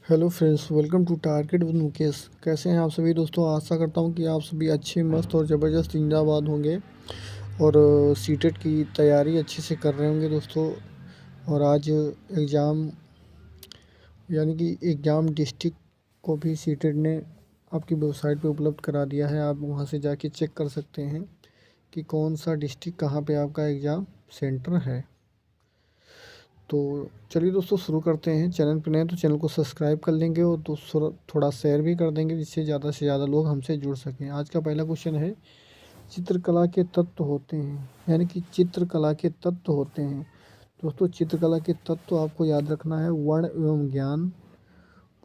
Hello friends, welcome to target with Mukesh. कैसे हैं आप सभी दोस्तों? आशा करता हूं कि आप सभी अच्छे, मस्त और ज़बरदस्त जिंदाबाद होंगे और सीटेट की तैयारी अच्छे से कर रहे होंगे दोस्तों। और आज एग्ज़ाम यानी कि एग्ज़ाम डिस्ट्रिक्ट को भी सीटेट ने आपकी वेबसाइट पे उपलब्ध करा दिया है। आप वहां से जाके चेक कर सकते हैं कि कौन सा डिस्ट्रिक्ट कहाँ पे आपका एग्ज़ाम सेंटर है। तो चलिए दोस्तों, शुरू करते हैं। चैनल पे नए तो चैनल को सब्सक्राइब कर लेंगे और दोस्तों थोड़ा शेयर भी कर देंगे, जिससे ज़्यादा से ज़्यादा लोग हमसे जुड़ सकें। आज का पहला क्वेश्चन है, चित्रकला के तत्व होते हैं, यानी कि चित्रकला के तत्व होते हैं। दोस्तों, चित्रकला के तत्व आपको याद रखना है: वर्ण एवं ज्ञान,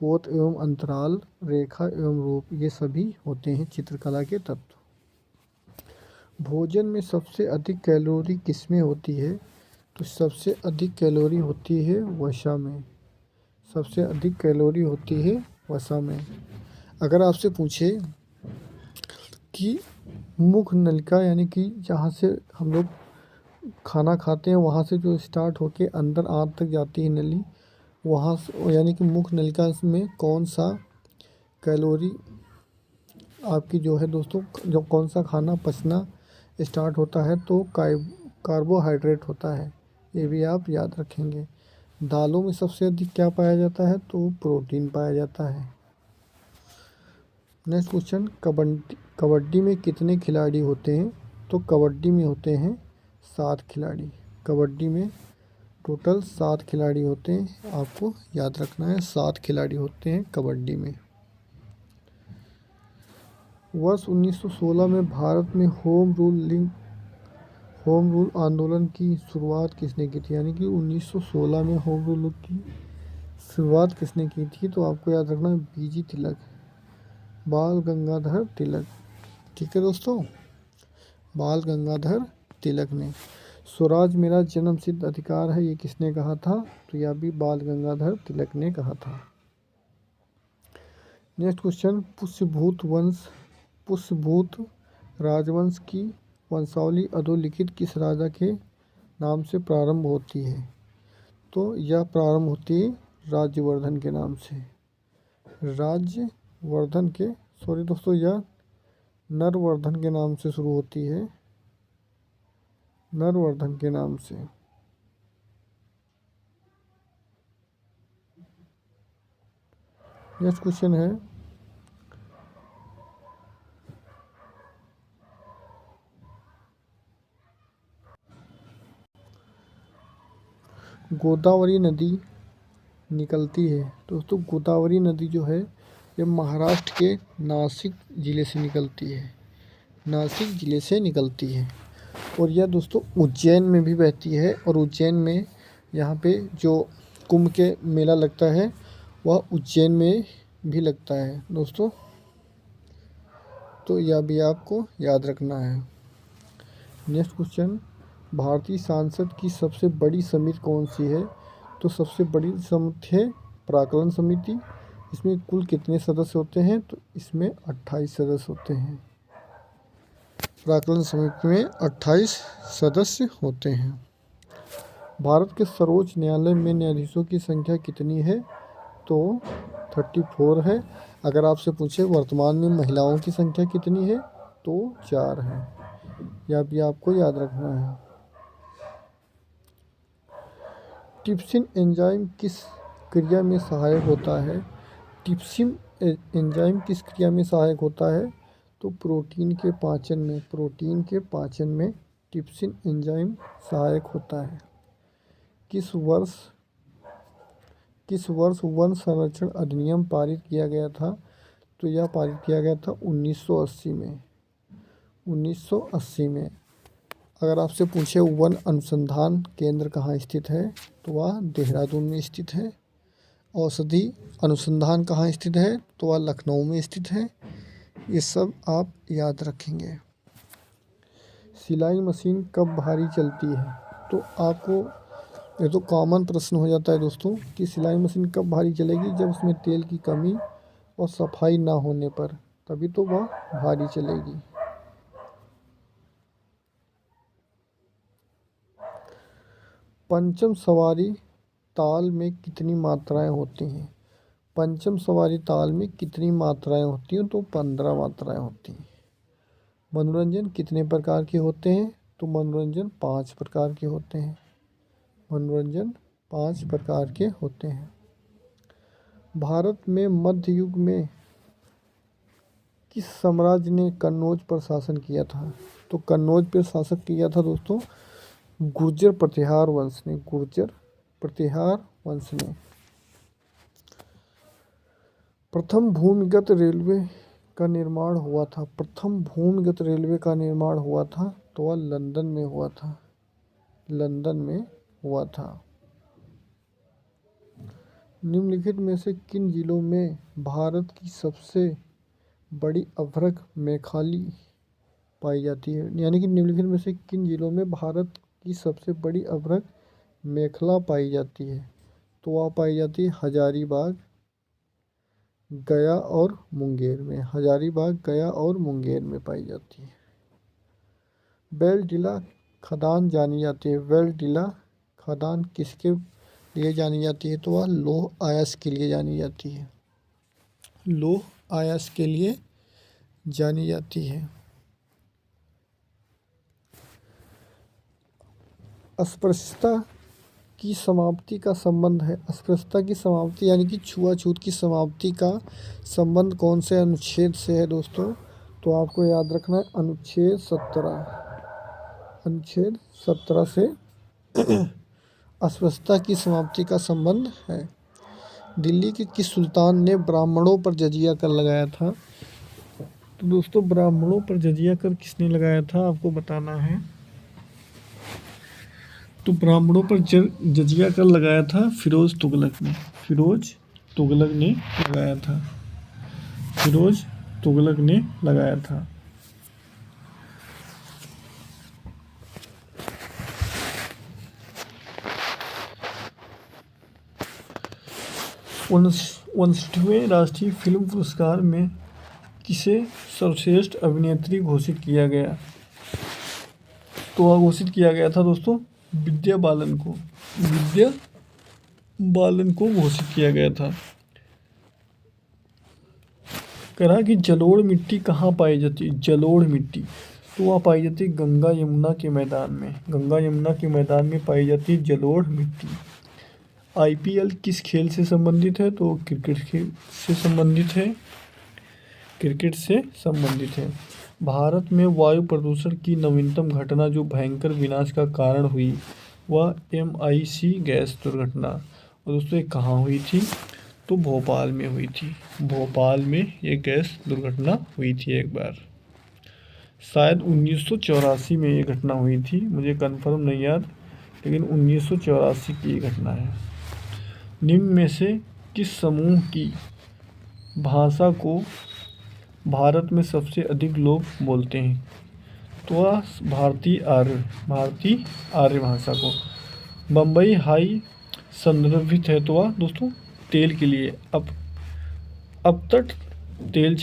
पोत एवं अंतराल, रेखा एवं रूप। ये सभी होते हैं चित्रकला के तत्व। भोजन में सबसे अधिक कैलोरी किसमें होती है? तो सबसे अधिक कैलोरी होती है वसा में। सबसे अधिक कैलोरी होती है वसा में। अगर आपसे पूछे कि मुख नलिका, यानी कि जहाँ से हम लोग खाना खाते हैं, वहाँ से जो स्टार्ट होके अंदर आँत तक जाती है नली, वहाँ से यानी कि मुख नलिका में कौन सा कैलोरी आपकी जो है दोस्तों, जो कौन सा खाना पचना स्टार्ट होता है, तो कार्बोहाइड्रेट होता है। ये भी आप याद रखेंगे। दालों में सबसे अधिक क्या पाया जाता है? तो प्रोटीन पाया जाता है। नेक्स्ट क्वेश्चन, कबड्डी में कितने खिलाड़ी होते हैं? तो कबड्डी में होते हैं 7 खिलाड़ी। कबड्डी में टोटल 7 खिलाड़ी होते हैं। आपको याद रखना है, 7 खिलाड़ी होते हैं कबड्डी में। वर्ष 1916 में भारत में होम रूल आंदोलन की शुरुआत किसने की थी? यानी कि 1916 में होम रूल की शुरुआत किसने की थी? तो आपको याद रखना है, बीजी तिलक, बाल गंगाधर तिलक। ठीक है दोस्तों, बाल गंगाधर तिलक ने। स्वराज मेरा जन्म सिद्ध अधिकार है, ये किसने कहा था? तो यह भी बाल गंगाधर तिलक ने कहा था। नेक्स्ट क्वेश्चन, पुष्यभूत राजवंश की वंशावली अधोलिखित किस राजा के नाम से प्रारंभ होती है? तो यह प्रारंभ होती है राज्यवर्धन के नाम से। राज्यवर्धन के सॉरी दोस्तों, यह नरवर्धन के नाम से शुरू होती है। नरवर्धन के नाम से। नेक्स्ट क्वेश्चन है, गोदावरी नदी निकलती है। दोस्तों, गोदावरी नदी जो है, ये महाराष्ट्र के नासिक ज़िले से निकलती है। नासिक ज़िले से निकलती है और यह दोस्तों उज्जैन में भी बहती है। और उज्जैन में यहाँ पे जो कुंभ के मेला लगता है, वह उज्जैन में भी लगता है दोस्तों। तो यह भी आपको याद रखना है। नेक्स्ट क्वेश्चन, भारतीय संसद की सबसे बड़ी समिति कौन सी है? तो सबसे बड़ी समिति है प्राक्कलन समिति। इसमें कुल कितने सदस्य होते हैं? तो इसमें 28 सदस्य होते हैं। प्राक्कलन समिति में 28 सदस्य होते हैं। भारत के सर्वोच्च न्यायालय में न्यायाधीशों की संख्या कितनी है? तो 34 है। अगर आपसे पूछे वर्तमान में महिलाओं की संख्या कितनी है? तो 4 है। यह भी आपको याद रखना है। ट्रिप्सिन एंजाइम किस क्रिया में सहायक होता है? ट्रिप्सिन एंजाइम किस क्रिया में सहायक होता है? तो प्रोटीन के पाचन में। प्रोटीन के पाचन में ट्रिप्सिन एंजाइम सहायक होता है। किस वर्ष वन संरक्षण अधिनियम पारित किया गया था? तो यह पारित किया गया था 1980 में। 1980 में। अगर आपसे पूछे वन अनुसंधान केंद्र कहाँ स्थित है? तो वह देहरादून में स्थित है। औषधि अनुसंधान कहाँ स्थित है? तो वह लखनऊ में स्थित है। ये सब आप याद रखेंगे। सिलाई मशीन कब भारी चलती है? तो आपको ये तो कॉमन प्रश्न हो जाता है दोस्तों कि सिलाई मशीन कब भारी चलेगी? जब उसमें तेल की कमी और सफाई ना होने पर, तभी तो वह भारी चलेगी। पंचम सवारी ताल में कितनी मात्राएं होती हैं? पंचम सवारी ताल में कितनी मात्राएं होती हैं? तो 15 मात्राएं होती हैं। मनोरंजन कितने प्रकार के होते हैं? तो मनोरंजन 5 प्रकार के होते हैं। मनोरंजन 5 प्रकार के होते हैं। भारत में मध्य युग में किस साम्राज्य ने कन्नौज पर शासन किया था? तो कन्नौज पर शासन किया था दोस्तों गुर्जर प्रतिहार वंश ने। गुर्जर प्रतिहार वंश ने। प्रथम भूमिगत रेलवे का निर्माण हुआ था। प्रथम भूमिगत रेलवे का निर्माण हुआ था तो वह लंदन में हुआ था। लंदन में हुआ था। निम्नलिखित में से किन जिलों में भारत की सबसे बड़ी अभ्रक मेखलाई पाई जाती है? यानी कि निम्नलिखित में से किन जिलों में भारत की सबसे बड़ी अभ्रक मेखला पाई जाती है? तो वह पाई जाती है हजारीबाग, गया और मुंगेर में। हजारीबाग, गया और मुंगेर में पाई जाती है। बेलडीला खदान जानी जाती है। बेलडीला खदान किसके लिए जानी जाती है? तो वह लौह अयस्क के लिए जानी जाती है। लौह अयस्क के लिए जानी जाती है। अस्पृश्यता की समाप्ति का संबंध है। अस्पृश्यता की समाप्ति यानी कि छुआछूत की समाप्ति का संबंध कौन से अनुच्छेद से है दोस्तों? तो आपको याद रखना है अनुच्छेद 17। अनुच्छेद 17 से अस्पृश्यता की समाप्ति का संबंध है। दिल्ली के किस सुल्तान ने ब्राह्मणों पर जजिया कर लगाया था? तो दोस्तों ब्राह्मणों पर जजिया कर किसने लगाया था आपको बताना है। तो ब्राह्मणों पर जजिया कर लगाया था फिरोज तुगलक ने। फिरोज तुगलक ने लगाया था। फिरोज तुगलक ने लगाया था। उनसठवें राष्ट्रीय फिल्म पुरस्कार में किसे सर्वश्रेष्ठ अभिनेत्री घोषित किया गया? तो वह घोषित किया गया था दोस्तों विद्या बालन को। विद्या बालन को घोषित किया गया था। कहा कि जलोढ़ मिट्टी कहाँ पाई जाती है? जलोढ़ मिट्टी तो वह पाई जाती है गंगा यमुना के मैदान में। गंगा यमुना के मैदान में पाई जाती है जलोढ़ मिट्टी। आईपीएल किस खेल से संबंधित है? तो क्रिकेट खेल से संबंधित है। क्रिकेट से संबंधित है। भारत में वायु प्रदूषण की नवीनतम घटना जो भयंकर विनाश का कारण हुई वह MIC गैस दुर्घटना। और दोस्तों ये कहाँ हुई थी? तो भोपाल में हुई थी। भोपाल में ये गैस दुर्घटना हुई थी एक बार। शायद 1984 में ये घटना हुई थी, मुझे कंफर्म नहीं याद, लेकिन 1984 की ये घटना है। निम्न में से किस समूह की भाषा को भारत में सबसे अधिक लोग बोलते हैं? तो वह भारतीय आर्य भाषा को। बम्बई हाई संदर्भित है तो वह दोस्तों तेल के लिए अपतट तेल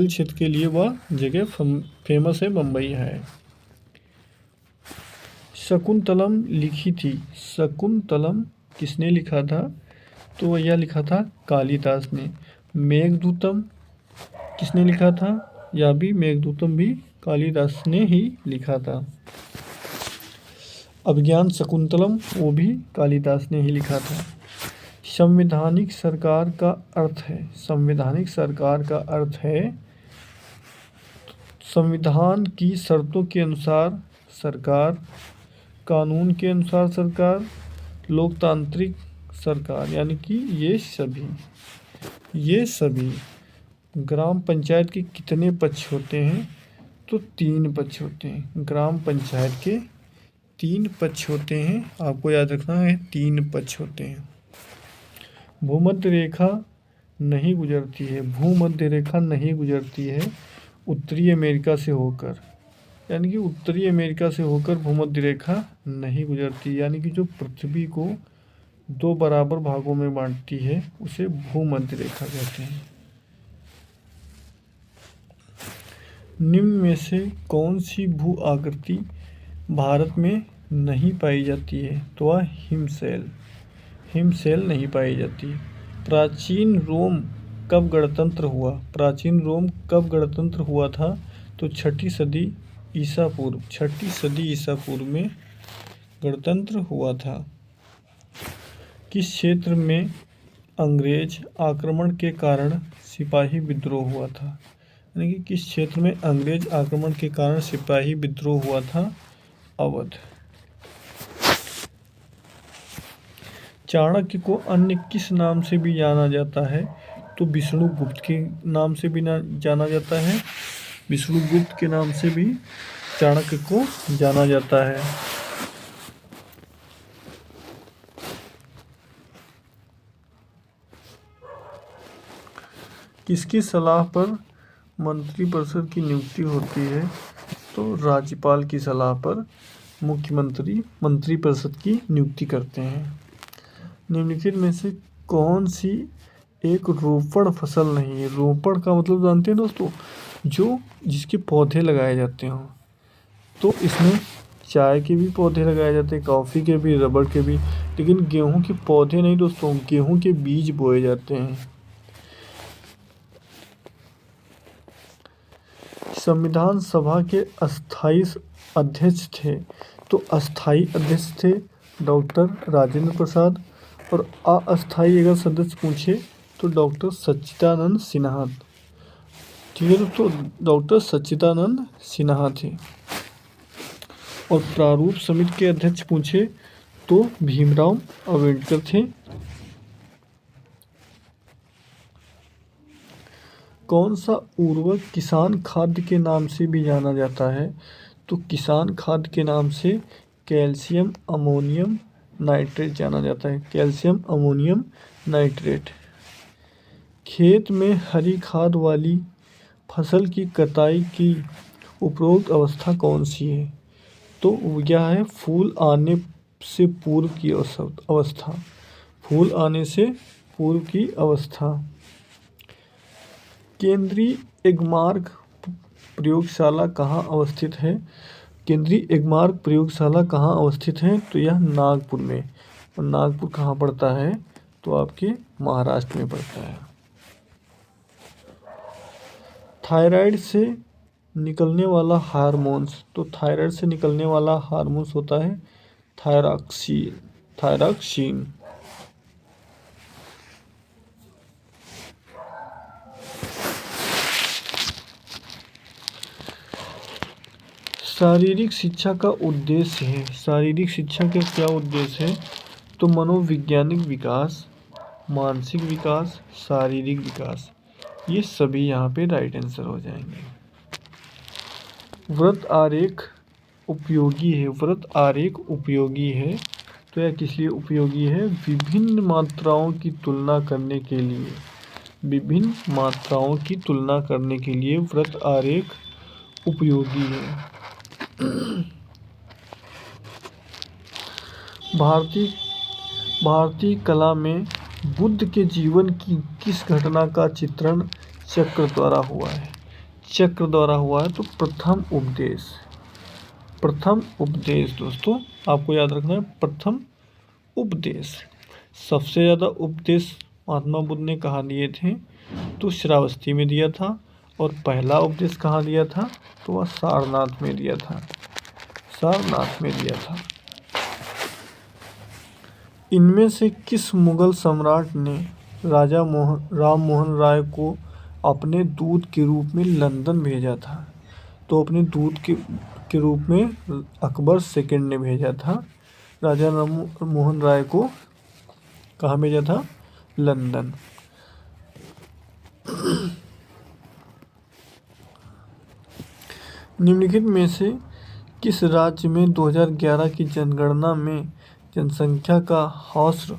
क्षेत्र के लिए वह जगह फेमस है, बम्बई है। शकुंतलम लिखी थी। शकुंतलम किसने लिखा था? तो यह लिखा था कालिदास ने। मेघदूतम किसने लिखा था? यह भी मेघदूतम भी कालिदास ने ही लिखा था। अभिज्ञान शकुंतलम वो भी कालिदास ने ही लिखा था। संवैधानिक सरकार का अर्थ है। संवैधानिक सरकार का अर्थ है संविधान की शर्तों के अनुसार सरकार, कानून के अनुसार सरकार, लोकतांत्रिक सरकार, यानी कि ये सभी। ग्राम पंचायत के कितने पक्ष होते हैं? तो 3 पक्ष होते हैं। ग्राम पंचायत के 3 पक्ष होते हैं, आपको याद रखना है 3 पक्ष होते हैं। भूमध्य रेखा नहीं गुजरती है। भूमध्य रेखा नहीं गुजरती है उत्तरी अमेरिका से होकर, यानी कि उत्तरी अमेरिका से होकर भूमध्य रेखा नहीं गुजरती, यानी कि जो पृथ्वी को 2 बराबर भागों में बांटती है उसे भूमध्य रेखा कहते हैं। निम्न में से कौन सी भू आकृति भारत में नहीं पाई जाती है? तो वह हिमशैल। हिमशैल नहीं पाई जाती। प्राचीन रोम कब गणतंत्र हुआ? प्राचीन रोम कब गणतंत्र हुआ था? तो छठी सदी ईसा पूर्व में गणतंत्र हुआ था। किस क्षेत्र में अंग्रेज आक्रमण के कारण सिपाही विद्रोह हुआ था? यानी कि किस क्षेत्र में अंग्रेज आक्रमण के कारण सिपाही विद्रोह हुआ था? अवध। चाणक्य को अन्य किस नाम से भी जाना जाता है? तो विष्णुगुप्त के नाम से भी जाना जाता है। विष्णुगुप्त के नाम से भी चाणक्य को जाना जाता है। किसकी सलाह पर मंत्रिपरिषद की नियुक्ति होती है? तो राज्यपाल की सलाह पर मुख्यमंत्री मंत्रिपरिषद की नियुक्ति करते हैं। निम्नलिखित में से कौन सी एक रोपण फसल नहीं है? रोपण का मतलब जानते हैं दोस्तों, जो जिसके पौधे लगाए जाते हों। तो इसमें चाय के भी पौधे लगाए जाते हैं, कॉफ़ी के भी, रबड़ के भी, लेकिन गेहूं के पौधे नहीं दोस्तों, गेहूं के बीज बोए जाते हैं। संविधान सभा के अस्थायी अध्यक्ष थे, तो अस्थायी अध्यक्ष थे डॉक्टर राजेंद्र प्रसाद, और अस्थायी अगर सदस्य पूछे तो डॉक्टर सच्चिदानंद सिन्हा। ठीक है दोस्तों, डॉक्टर सच्चिदानंद सिन्हा थे। और प्रारूप समिति के अध्यक्ष पूछे तो भीमराव अंबेडकर थे। कौन सा उर्वरक किसान खाद के नाम से भी जाना जाता है? तो किसान खाद के नाम से कैल्शियम अमोनियम नाइट्रेट जाना जाता है। Calcium ammonium nitrate. खेत में हरी खाद वाली फसल की कटाई की उपरोक्त अवस्था कौन सी है? तो यह है फूल आने से पूर्व की अवस्था। फूल आने से पूर्व की अवस्था। केंद्रीय एग्मार्क प्रयोगशाला कहाँ अवस्थित है? केंद्रीय एग्मार्क प्रयोगशाला कहाँ अवस्थित है? तो यह नागपुर में। और नागपुर कहाँ पड़ता है? तो आपके महाराष्ट्र में पड़ता है। थायराइड से निकलने वाला हार्मोन्स, तो थायराइड से निकलने वाला हार्मोन्स होता है थायरॉक्सिन। शारीरिक शिक्षा का उद्देश्य है। शारीरिक शिक्षा का क्या उद्देश्य है? तो मनोवैज्ञानिक विकास, मानसिक विकास, शारीरिक विकास, ये सभी यहाँ पे राइट आंसर हो जाएंगे। वृत्त आरेख उपयोगी है। वृत्त आरेख उपयोगी है, तो यह किस लिए उपयोगी है? विभिन्न मात्राओं की तुलना करने के लिए। विभिन्न मात्राओं की तुलना करने के लिए वृत्त आरेख उपयोगी है। भारतीय कला में बुद्ध के जीवन की किस घटना का चित्रण चक्र द्वारा हुआ है? चक्र द्वारा हुआ है, तो प्रथम उपदेश दोस्तों आपको याद रखना है। प्रथम उपदेश। सबसे ज़्यादा उपदेश महात्मा बुद्ध ने कहाँ दिए थे? तो श्रावस्ती में दिया था। और पहला उपदेश कहाँ दिया था? तो वह सारनाथ में दिया था। इनमें से किस मुगल सम्राट ने राजा राम मोहन राय को अपने दूत के रूप में लंदन भेजा था? तो अपने दूत के रूप में अकबर सेकंड ने भेजा था राजा राम मोहन राय को। कहाँ भेजा था? लंदन। निम्नलिखित में से किस राज्य में 2011 की जनगणना में जनसंख्या का हौसर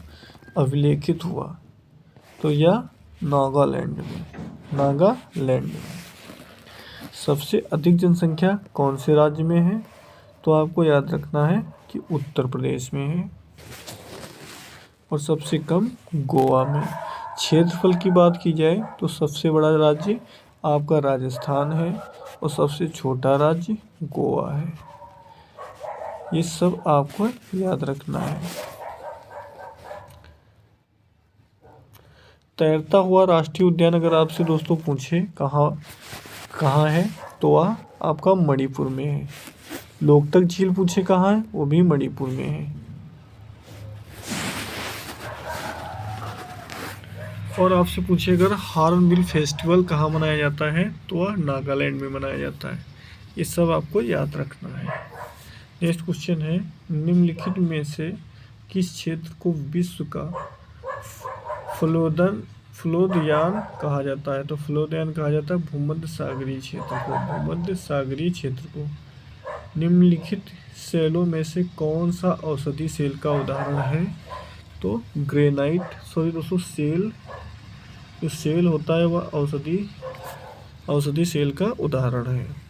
अभिलेखित हुआ? तो यह नागालैंड में। सबसे अधिक जनसंख्या कौन से राज्य में है? तो आपको याद रखना है कि उत्तर प्रदेश में है। और सबसे कम गोवा में। क्षेत्रफल की बात की जाए तो सबसे बड़ा राज्य आपका राजस्थान है और सबसे छोटा राज्य गोवा है। ये सब आपको याद रखना है। तैरता हुआ राष्ट्रीय उद्यान अगर आपसे दोस्तों पूछे कहाँ कहाँ है, तो वह आपका मणिपुर में है। लोकतक झील पूछे कहाँ है, वो भी मणिपुर में है। और आपसे पूछे अगर हॉर्नबिल फेस्टिवल कहाँ मनाया जाता है, तो वह नागालैंड में मनाया जाता है। ये सब आपको याद रखना है। नेक्स्ट क्वेश्चन है, निम्नलिखित में से किस क्षेत्र को विश्व का फ्लोदयान कहा जाता है? तो फ्लोदयान कहा जाता है भूमध्य सागरीय क्षेत्र को। भूमध्य सागरीय क्षेत्र को। निम्नलिखित सेलों में से कौन सा औषधि सेल का उदाहरण है? तो ग्रेनाइट सॉरी दोस्तों सेल, जो सेल होता है वह औषधि सेल का उदाहरण है।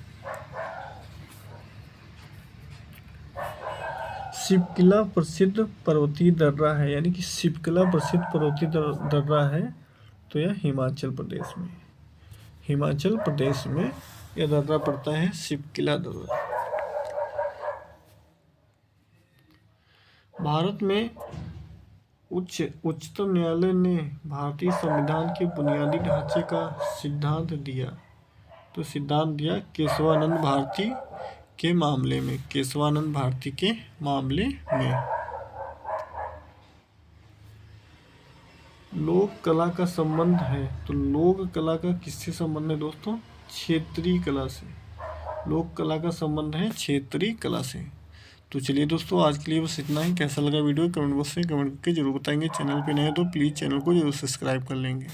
शिपकिला प्रसिद्ध पर्वतीय दर्रा है, यानी कि शिपकिला प्रसिद्ध पर्वतीय दर्रा है, तो यह हिमाचल प्रदेश में यह दर्रा पड़ता है, शिपकिला दर्रा। भारत में उच्चतम न्यायालय ने भारतीय संविधान के बुनियादी ढांचे का सिद्धांत दिया, तो सिद्धांत दिया केशवानंद भारती के मामले में। केशवानंद भारती के मामले में। लोक कला का संबंध है, तो लोक कला का किससे संबंध है दोस्तों? क्षेत्रीय कला से। लोक कला का संबंध है क्षेत्रीय कला से। तो चलिए दोस्तों, आज के लिए बस इतना ही। कैसा लगा वीडियो कमेंट बॉक्स में कमेंट करके जरूर बताएंगे। चैनल पे नए हो तो प्लीज़ चैनल को जरूर सब्सक्राइब कर लेंगे।